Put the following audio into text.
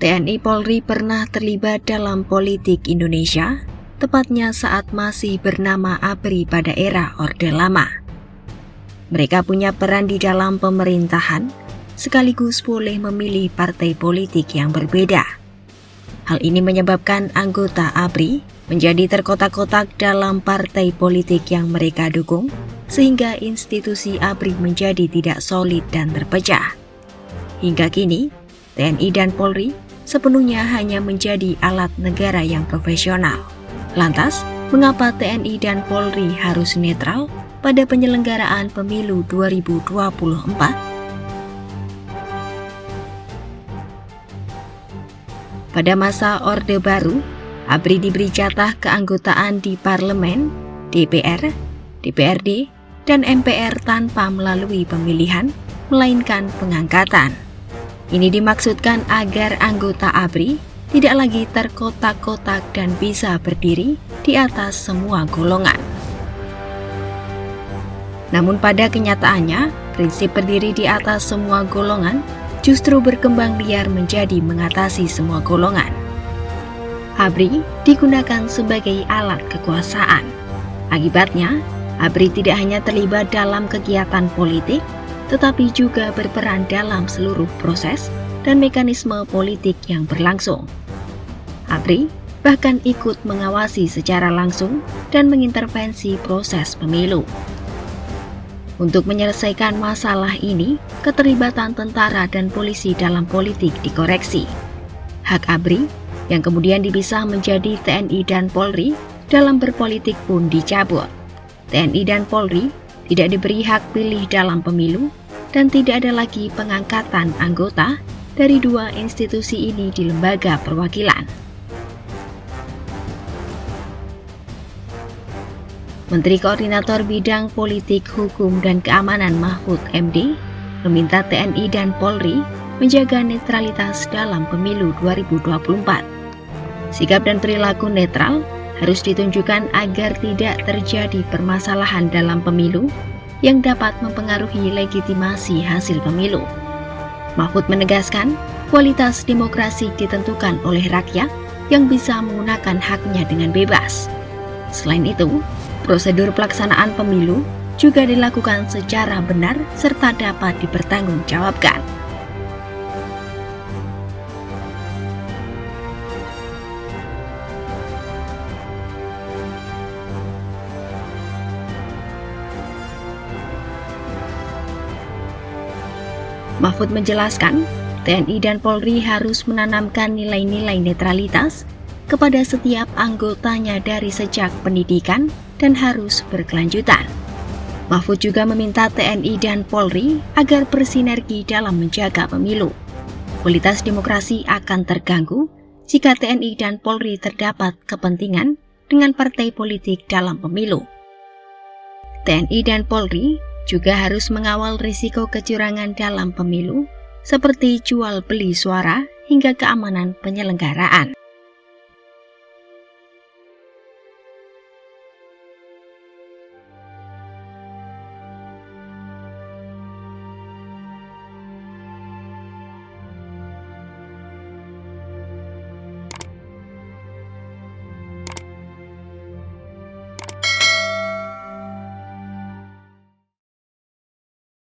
TNI Polri pernah terlibat dalam politik Indonesia, tepatnya saat masih bernama ABRI pada era Orde Lama. Mereka punya peran di dalam pemerintahan, sekaligus boleh memilih partai politik yang berbeda. Hal ini menyebabkan anggota ABRI menjadi terkotak-kotak dalam partai politik yang mereka dukung, sehingga institusi ABRI menjadi tidak solid dan terpecah. Hingga kini, TNI dan Polri sepenuhnya hanya menjadi alat negara yang profesional. Lantas, mengapa TNI dan Polri harus netral pada penyelenggaraan pemilu 2024? Pada masa Orde Baru, ABRI diberi jatah keanggotaan di parlemen, DPR, DPRD, dan MPR tanpa melalui pemilihan, melainkan pengangkatan. Ini dimaksudkan agar anggota ABRI tidak lagi terkotak-kotak dan bisa berdiri di atas semua golongan. Namun pada kenyataannya, prinsip berdiri di atas semua golongan justru berkembang liar menjadi mengatasi semua golongan. ABRI digunakan sebagai alat kekuasaan. Akibatnya, ABRI tidak hanya terlibat dalam kegiatan politik, tetapi juga berperan dalam seluruh proses dan mekanisme politik yang berlangsung. ABRI bahkan ikut mengawasi secara langsung dan mengintervensi proses pemilu. Untuk menyelesaikan masalah ini, keterlibatan tentara dan polisi dalam politik dikoreksi. Hak ABRI, yang kemudian dipisah menjadi TNI dan Polri, dalam berpolitik pun dicabut. TNI dan Polri tidak diberi hak pilih dalam pemilu, dan tidak ada lagi pengangkatan anggota dari dua institusi ini di lembaga perwakilan. Menteri Koordinator Bidang Politik, Hukum, dan Keamanan Mahfud MD meminta TNI dan Polri menjaga netralitas dalam pemilu 2024. Sikap dan perilaku netral harus ditunjukkan agar tidak terjadi permasalahan dalam pemilu yang dapat mempengaruhi legitimasi hasil pemilu. Mahfud menegaskan, kualitas demokrasi ditentukan oleh rakyat yang bisa menggunakan haknya dengan bebas. Selain itu, prosedur pelaksanaan pemilu juga dilakukan secara benar serta dapat dipertanggungjawabkan. Mahfud menjelaskan, TNI dan Polri harus menanamkan nilai-nilai netralitas kepada setiap anggotanya dari sejak pendidikan dan harus berkelanjutan. Mahfud juga meminta TNI dan Polri agar bersinergi dalam menjaga pemilu. Kualitas demokrasi akan terganggu jika TNI dan Polri terdapat kepentingan dengan partai politik dalam pemilu. TNI dan Polri juga harus mengawal risiko kecurangan dalam pemilu, seperti jual beli suara hingga keamanan penyelenggaraan.